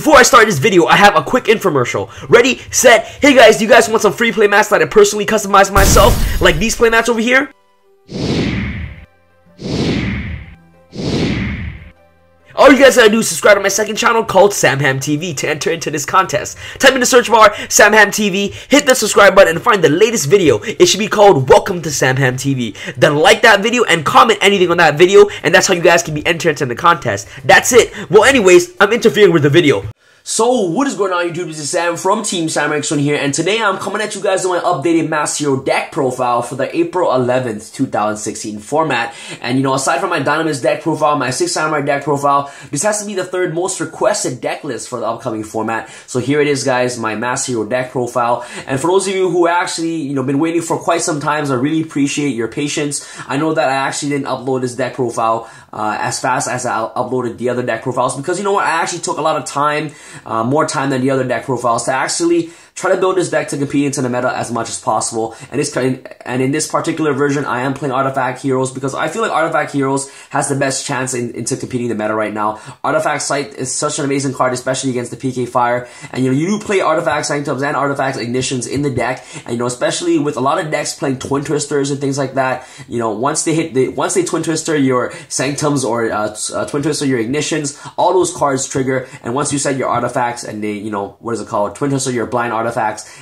Before I start this video, I have a quick infomercial. Ready, set, hey guys, do you guys want some free playmats that I personally customize myself? Like these playmats over here? All you guys gotta do is subscribe to my second channel called SamHamTV to enter into this contest. Type in the search bar, SamHamTV, hit the subscribe button and find the latest video. It should be called Welcome to SamHamTV. Then like that video and comment anything on that video, and that's how you guys can be entered into the contest. That's it. Well anyways, I'm interfering with the video. So, what is going on YouTube? This is Sam from Team SamX1 here, and today I'm coming at you guys with my updated Masked Hero deck profile for the April 11th, 2016 format. And you know, aside from my Dynamist deck profile, my 6 Samurai deck profile, this has to be the third most requested deck list for the upcoming format. So here it is guys, my Masked Hero deck profile. And for those of you who actually, you know, been waiting for quite some time, I really appreciate your patience. I know that I actually didn't upload this deck profile as fast as I uploaded the other deck profiles, because you know what, I actually took a lot of time, more time than the other deck profiles, to actually try to build this deck to compete into the meta as much as possible. And in this particular version, I am playing Artifact Heroes because I feel like Artifact Heroes has the best chance into competing the meta right now. Artifact Scythe is such an amazing card, especially against the PK Fire. And you know, you do play Artifact Sanctums and Artifact Ignitions in the deck. And you know, especially with a lot of decks playing Twin Twisters and things like that, you know, once they Twin Twister your Sanctums or Twin Twister your Ignitions, all those cards trigger. And once you set your Artifacts and they, you know, what is it called? Twin Twister your Blind Artifacts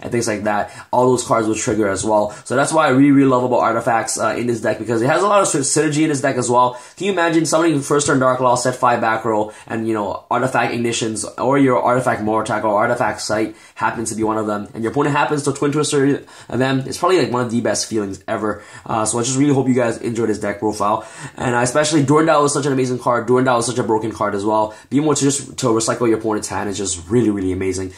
and things like that, all those cards will trigger as well. So that's why I really love about Artifacts in this deck, because it has a lot of synergy in this deck as well. Can you imagine somebody who first turn darklaw, set 5 back row, and you know, Artifact Ignitions or your Artifact moraltach or Artifact Scythe happens to be one of them, and your opponent happens to Twin Twister them? It's probably like one of the best feelings ever. So I just really hope you guys enjoy this deck profile, and especially Durendle is such an amazing card. Durendle is such a broken card as well. Being able to recycle your opponent's hand is just really amazing.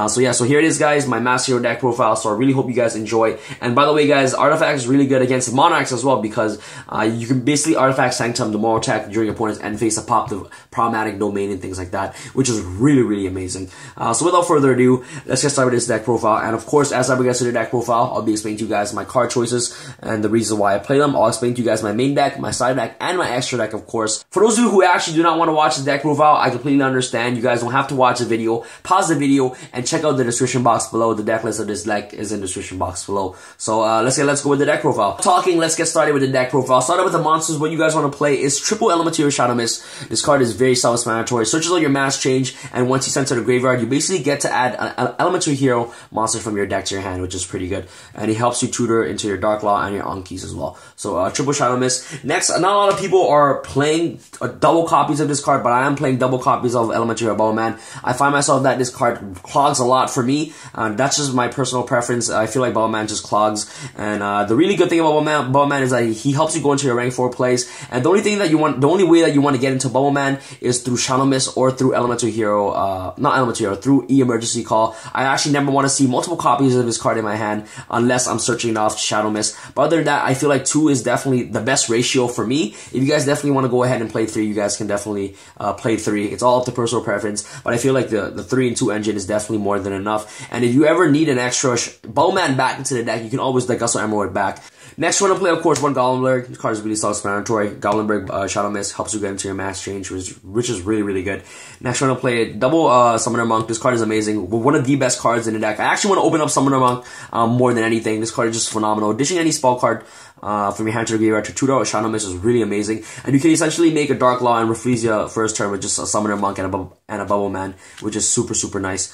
So yeah, so here it is guys, my Masked Hero deck profile. So I really hope you guys enjoy. And by the way guys, Artifact is really good against Monarchs as well, because you can basically Artifact Sanctum the moraltach during your opponent's end phase to pop the problematic domain and things like that, which is really amazing. So without further ado, let's get started with this deck profile. And of course, as I progress to the deck profile, I'll be explaining to you guys my card choices and the reason why I play them. I'll explain to you guys my main deck, my side deck, and my extra deck, of course. For those of you who actually do not want to watch the deck profile, I completely understand. You guys don't have to watch the video. Pause the video and check out the description box below. The deck list of this deck is in the description box below. So let's go with the deck profile. Let's get started with the deck profile. Started with the monsters. What you guys want to play is triple Elemental Shadowmist. This card is very self-explanatory. Searches out your mass change, and once you send to the graveyard, you basically get to add an Elemental Hero monster from your deck to your hand, which is pretty good. And it helps you tutor into your darklaw and your ankis as well. So triple Shadowmist. Next, not a lot of people are playing double copies of this card, but I am playing double copies of Elemental Hero Bubble-Man. I find myself that this card clogs a lot for me. That's just my personal preference. I feel like Bubble-Man just clogs. And the really good thing about Bubble-Man is that he helps you go into your rank 4 plays. And the only way that you want to get into Bubble-Man is through Shadowmist or through Elemental Hero, not Elemental Hero, through Emergency Call. I actually never want to see multiple copies of this card in my hand unless I'm searching off Shadowmist. But other than that, I feel like 2 is definitely the best ratio for me. If you guys definitely want to go ahead and play 3, you guys can definitely play 3. It's all up to personal preference. But I feel like the 3 and 2 engine is definitely more than enough. And if you ever need an extra Bubble-Man back into the deck, you can always Gusto Emerald back. Next, we're going to play, of course, one Goblinderge. This card is really self-explanatory. Goblinderge Shadowmist helps you get into your mass change, which is really good. Next, we're going to play double Summoner Monk. This card is amazing. One of the best cards in the deck. I actually want to open up Summoner Monk more than anything. This card is just phenomenal. Dishing any spell card from your hand to the graveyard to tutor or Shadowmist is really amazing. And you can essentially make a Darklaw and Rafflesia first turn with just a Summoner Monk and a Bubble-Man, which is super nice.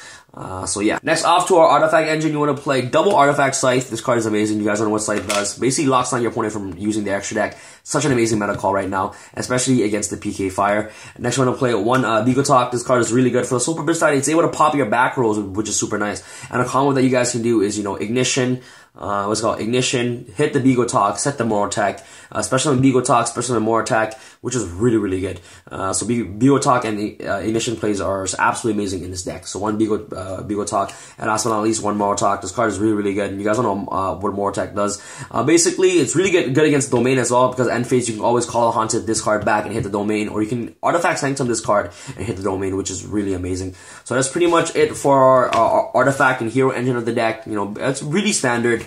So yeah. Next, off to our Artifact engine, you want to play double Artifact Scythe. This card is amazing. You guys know what Scythe does. Basically locks down your opponent from using the extra deck. Such an amazing meta call right now, especially against the PK Fire. Next, we're going to play one begalteach. This card is really good for the super side. It's able to pop your back rolls, which is super nice. And a combo that you guys can do is, you know, Ignition, Ignition, hit the begalteach, set the moraltach, especially on begalteach, especially on moraltach, which is really good. So begalteach and Ignition plays are absolutely amazing in this deck. So one begalteach, and last but not least, one moraltach. This card is really good. And you guys don't know what moraltach does. Basically, it's really good against domain as well, because end phase you can always call a haunted this card back and hit the domain, or you can Artifact Sanctum this card and hit the domain, which is really amazing. So that's pretty much it for our Artifact and Hero engine of the deck. You know, it's really standard.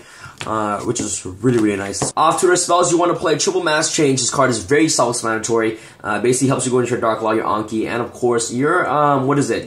Which is really nice. Off to our spells, you want to play triple mass change. This card is very self-explanatory. Basically helps you go into your darklaw, your anki, and of course your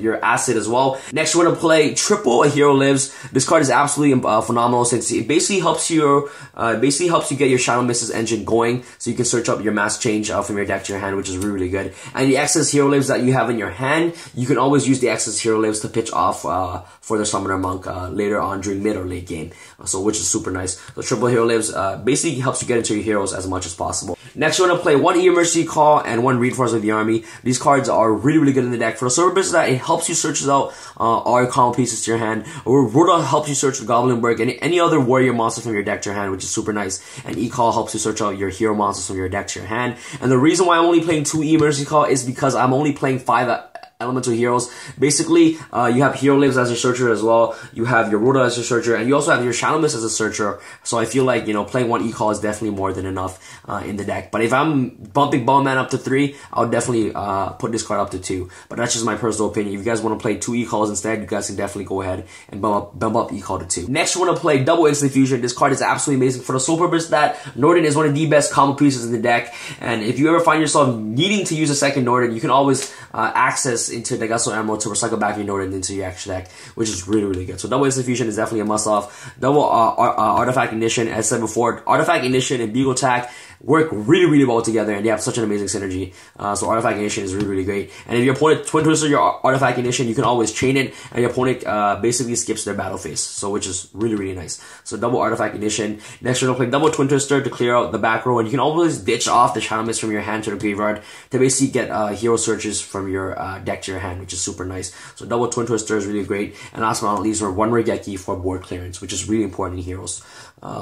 your acid as well. Next, you want to play triple a hero lives. This card is absolutely phenomenal since it basically helps you get your shadow mist's engine going, so you can search up your mass change from your deck to your hand, which is really, really good. And the excess hero lives that you have in your hand, you can always use the excess hero lives to pitch off for the summoner monk later on during mid or late game, so which is super nice. So triple hero lives basically helps you get into your heroes as much as possible. Next, you want to play 1 emergency call and 1 reinforce of the army. These cards are really, really good in the deck. For the server business, that it helps you search out all your common pieces to your hand. Or Rota helps you search the goblinderge and any other warrior monster from your deck to your hand, which is super nice. And E-call helps you search out your hero monsters from your deck to your hand. And the reason why I'm only playing 2 emergency call is because I'm only playing 5 elemental heroes. Basically, you have hero lives as your searcher as well. You have your Rota as your searcher, and you also have your shadowmist as a searcher. So I feel like, playing 1 e-call is definitely more than enough in the deck. But if I'm bumping Bowman up to 3, I'll definitely put this card up to 2. But that's just my personal opinion. If you guys want to play 2 e-calls instead, you guys can definitely go ahead and bump up e-call to 2. Next, you want to play double instant fusion. This card is absolutely amazing for the sole purpose that Norden is one of the best combo pieces in the deck. And if you ever find yourself needing to use a second Norden, you can always access into the emeral to recycle back your Norden into your extra deck, which is really, really good. So double instant fusion is definitely a must-off. Double artifact ignition, as I said before, artifact ignition and begalteach work really, really well together, and they have such an amazing synergy. So artifact ignition is really, really great. And if your opponent twin twister your artifact ignition, you can always chain it, and your opponent basically skips their battle phase, so which is really, really nice. So double artifact ignition. Next, you're gonna play double twin twister to clear out the back row, and you can always ditch off the shadow mist from your hand to the graveyard to basically get hero searches from your deck to your hand, which is super nice. So double twin twister is really great. And last but not least, we're 1 raigeki for board clearance, which is really important in heroes.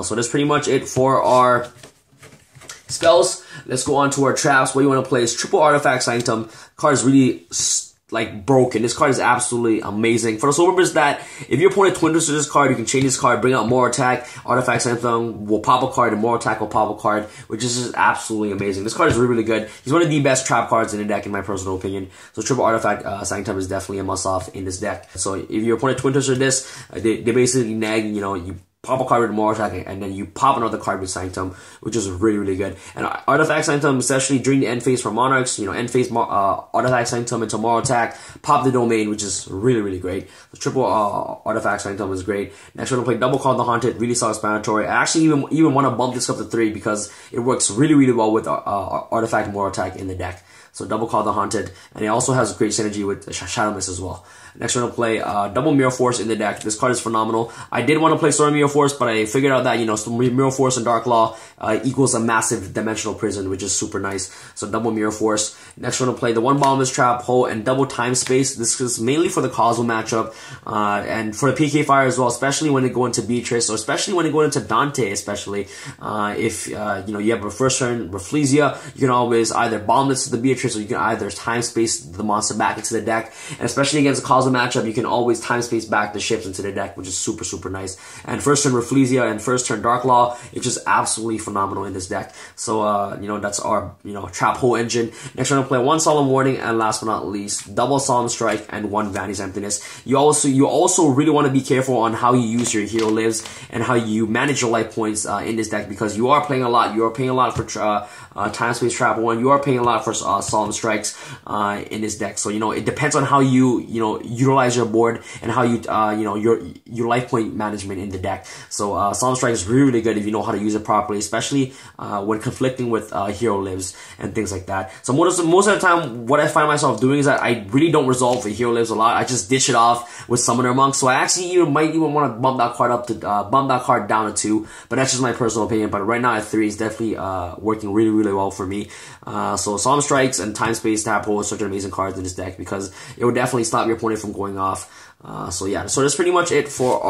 So that's pretty much it for our spells. Let's go on to our traps. What you want to play is triple artifact sanctum. Card is really broken. This card is absolutely amazing. For the sole purpose that if your opponent twin twisters this card, you can change this card, bring out moraltach, artifact sanctum will pop a card, and moraltach will pop a card, which is just absolutely amazing. This card is really, really good. He's one of the best trap cards in the deck, in my personal opinion. So triple artifact sanctum is definitely a must-off in this deck. So if your opponent twin twister this, they basically nag, you pop a card with moraltach, and then you pop another card with sanctum, which is really, really good. And artifact sanctum, especially during the end phase for monarchs, end phase artifact sanctum into moraltach, pop the domain, which is really, really great. The triple artifact sanctum is great. Next, we're gonna play double call the haunted, really self-explanatory. I actually even want to bump this up to 3 because it works really, really well with artifact moraltach in the deck. So double call the haunted, and it also has great synergy with shadow mist as well. Next, we're gonna play double mirror force in the deck. This card is phenomenal. I did want to play storm mirror force, but I figured out that mirror force and darklaw equals a massive dimensional prison, which is super nice. So double mirror force. Next, we're gonna play the 1 bottomless trap hole and double time space. This is mainly for the Cosmo matchup and for the PK fire as well, especially when they go into Beatrice, or especially when they go into Dante. Especially if you have a first turn rafflesia, you can always either bottomless the Beatrice, or you can either time space the monster back into the deck. And especially against the Cosmo matchup, you can always time space back the ships into the deck, which is super, super nice. And first turn rafflesia and first turn darklaw, it's just absolutely phenomenal in this deck. So that's our trap hole engine. Next, we're gonna play 1 solemn warning, and last but not least, double solemn strike and 1 vanity's emptiness. You also really want to be careful on how you use your hero lives and how you manage your life points in this deck, because you are playing a lot. You are paying a lot for time space trap 1. You are paying a lot for solemn strikes in this deck. So it depends on how you utilize your board and how your life point management in the deck. So solemn strike is really, really good if you know how to use it properly, especially when conflicting with hero lives and things like that. So most of the time, what I find myself doing is that I really don't resolve the hero lives a lot. I just ditch it off with summoner monk. So I actually might even want to bump that card up to bump that card down to 2. But that's just my personal opinion. But right now at 3 is definitely working really, really well for me. So solemn strikes and time space tap hole is such an amazing card in this deck, because it would definitely stop your opponent from going off. So yeah, so that's pretty much it for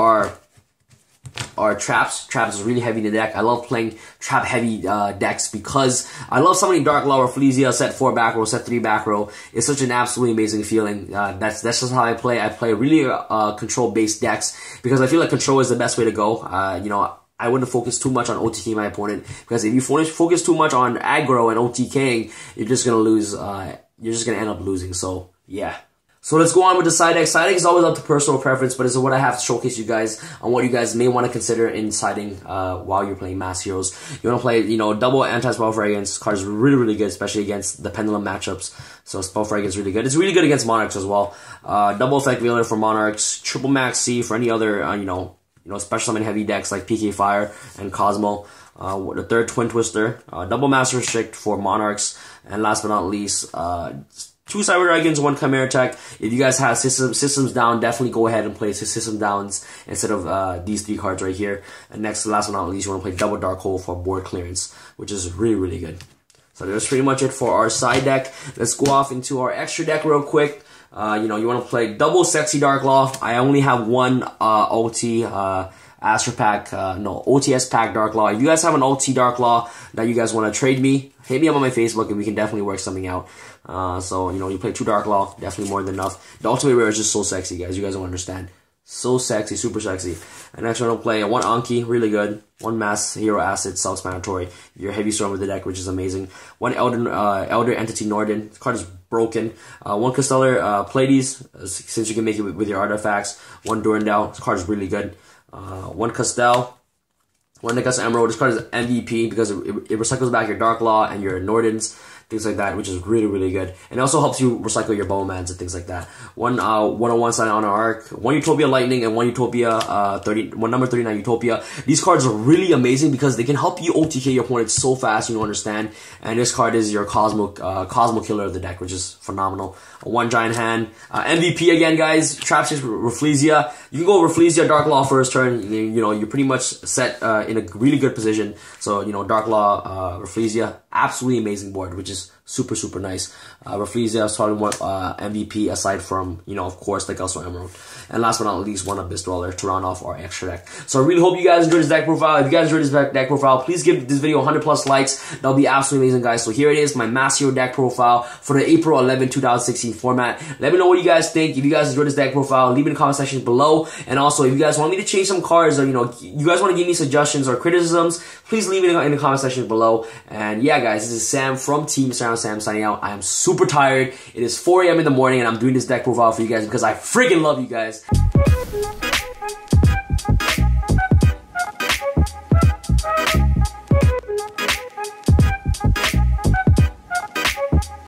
our traps. Traps is really heavy in the deck. I love playing trap heavy decks because I love summoning darklaw or rafflesia set 4 back row, set 3 back row. It's such an absolutely amazing feeling. That's just how I play. I play really control based decks because I feel like control is the best way to go. I wouldn't focus too much on OTKing my opponent, because if you focus too much on aggro and OTKing, you're just gonna lose. You're just gonna end up losing. So yeah. So let's go on with the side deck. Side deck is always up to personal preference, but it's what I have to showcase you guys on what you guys may want to consider in siding while you're playing Masked Heroes. You want to play, you know, double anti-spell fragrance. Card is really, really good, especially against the pendulum matchups. So spell fragrance is really good. It's really good against monarchs as well. Double effect veiler for monarchs. Triple max C for any other, you know, special summon heavy decks like PK Fire and Cosmo. The third Twin Twister. Double master restrict for monarchs. And last but not least, 2 Cyber Dragons, 1 Chimera Tech. If you guys have systems down, definitely go ahead and play system downs instead of these 3 cards right here. And next, last but not least, you want to play double Dark Hole for board clearance, which is really, really good. So that's pretty much it for our side deck. Let's go off into our extra deck real quick. You know, you want to play double Sexy Darklaw. I only have 1 OT Astro Pack, no, OTS Pack Darklaw. If you guys have an OT Darklaw that you guys want to trade me, hit me up on my Facebook and we can definitely work something out. So, you know, you play 2 Darklaw, definitely more than enough. The Ultimate Rare is just so sexy, guys. You guys don't understand. So sexy, super sexy. And next, we're going to play 1 Anki, really good. 1 Mass Hero Acid, self-explanatory. Your heavy storm with the deck, which is amazing. 1 Elder Entity Norden. This card is broken. 1 Casteller Pleiades, since you can make it with your artifacts. 1 Durendle. This card is really good. 1 Castel. 1 Emeral. This card is MVP because it recycles back your Darklaw and your Nordens, things like that, which is really, really good. And it also helps you recycle your Bowmans and things like that. 1 101 Sign on Arc, 1 Utopia Lightning, and 1 Utopia 1 number 39 Utopia. These cards are really amazing because they can help you OTK your opponent so fast, you don't understand. And this card is your Cosmo killer of the deck, which is phenomenal. 1 Giant Hand, MVP again, guys. Trap 6 Rafflesia. You can go Rafflesia Darklaw first turn. You know, you're pretty much set in a really good position. So, you know, Darklaw, Rafflesia, absolutely amazing board, which is super, super nice. Rafflesia is probably one MVP aside from, you know, of course, like also Emerald. And last but not least, 1 Abyss Dweller to round off our extra deck. So I really hope you guys enjoyed this deck profile. If you guys enjoyed this deck profile, please give this video 100+ likes. That'll be absolutely amazing, guys. So here it is, my Masked Hero deck profile for the April 11, 2016 format. Let me know what you guys think. If you guys enjoyed this deck profile, leave it in the comment section below. And also, if you guys want me to change some cards, or, you know, you guys want to give me suggestions or criticisms, please leave it in the comment section below. And yeah, guys, this is Sam from Team Sam signing out. I am super tired. It is 4 AM in the morning and I'm doing this deck profile for you guys because I freaking love you guys.